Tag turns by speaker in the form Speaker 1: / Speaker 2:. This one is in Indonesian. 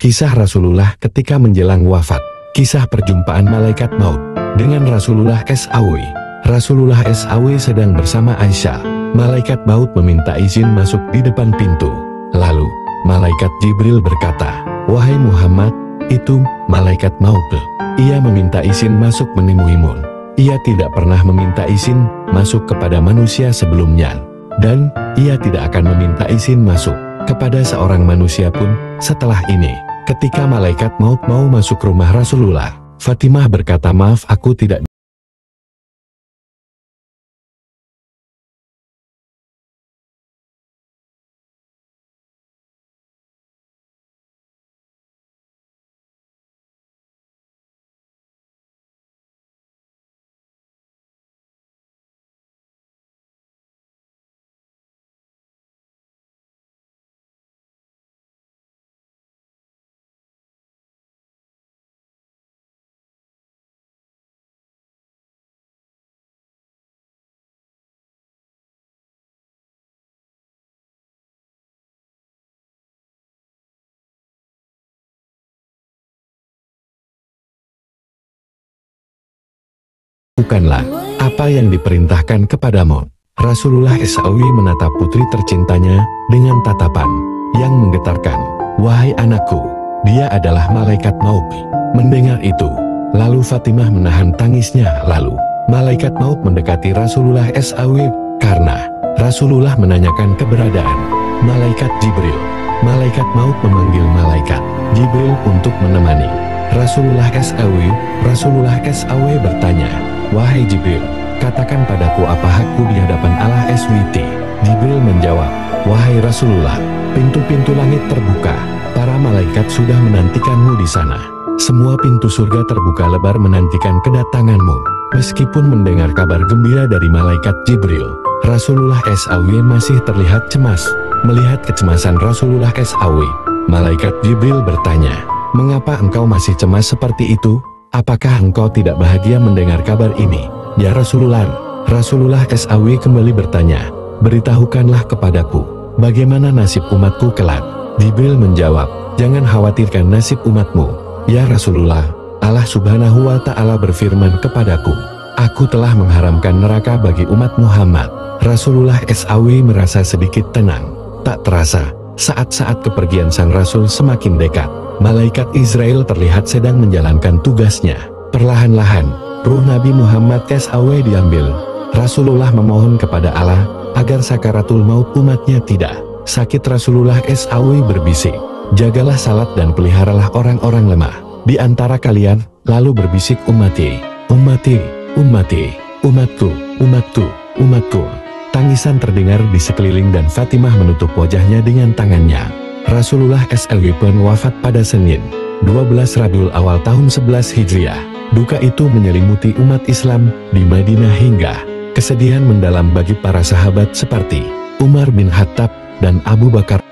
Speaker 1: Kisah Rasulullah ketika menjelang wafat. Kisah perjumpaan malaikat maut dengan Rasulullah SAW. Rasulullah SAW sedang bersama Aisyah. Malaikat maut meminta izin masuk di depan pintu. Lalu, malaikat Jibril berkata, "Wahai Muhammad, itu malaikat maut. Ia meminta izin masuk menemuimu. Ia tidak pernah meminta izin masuk kepada manusia sebelumnya. Dan, ia tidak akan meminta izin masuk kepada seorang manusia pun setelah ini." Ketika malaikat maut mau masuk rumah Rasulullah, Fatimah berkata, "Maaf, aku tidak lakukanlah apa yang diperintahkan kepadamu." Rasulullah SAW menatap putri tercintanya dengan tatapan yang menggetarkan. "Wahai anakku, dia adalah malaikat maut." Mendengar itu, lalu Fatimah menahan tangisnya. Lalu, malaikat maut mendekati Rasulullah SAW karena Rasulullah menanyakan keberadaan malaikat Jibril. Malaikat maut memanggil malaikat Jibril untuk menemani Rasulullah SAW. Rasulullah SAW bertanya, "Wahai Jibril, katakan padaku apa hakku di hadapan Allah SWT?" Jibril menjawab, "Wahai Rasulullah, pintu-pintu langit terbuka. Para malaikat sudah menantikanmu di sana. Semua pintu surga terbuka lebar menantikan kedatanganmu." Meskipun mendengar kabar gembira dari malaikat Jibril, Rasulullah SAW masih terlihat cemas. Melihat kecemasan Rasulullah SAW, malaikat Jibril bertanya, "Mengapa engkau masih cemas seperti itu? Apakah engkau tidak bahagia mendengar kabar ini, ya Rasulullah?" Rasulullah SAW kembali bertanya, "Beritahukanlah kepadaku, bagaimana nasib umatku kelak?" Jibril menjawab, "Jangan khawatirkan nasib umatmu, ya Rasulullah. Allah Subhanahu wa Ta'ala berfirman kepadaku, Aku telah mengharamkan neraka bagi umat Muhammad." Rasulullah SAW merasa sedikit tenang. Tak terasa, saat-saat kepergian sang Rasul semakin dekat, malaikat Israel terlihat sedang menjalankan tugasnya. Perlahan-lahan, ruh Nabi Muhammad SAW diambil. Rasulullah memohon kepada Allah agar sakaratul maut umatnya tidak sakit. Rasulullah SAW berbisik, "Jagalah salat dan peliharalah orang-orang lemah di antara kalian." Lalu berbisik, "Ummati, ummati, ummati, umatku, umatku, umatku." Tangisan terdengar di sekeliling dan Fatimah menutup wajahnya dengan tangannya. Rasulullah SAW pun wafat pada Senin, 12 Rabiul Awal tahun 11 Hijriah. Duka itu menyelimuti umat Islam di Madinah hingga kesedihan mendalam bagi para sahabat seperti Umar bin Khattab dan Abu Bakar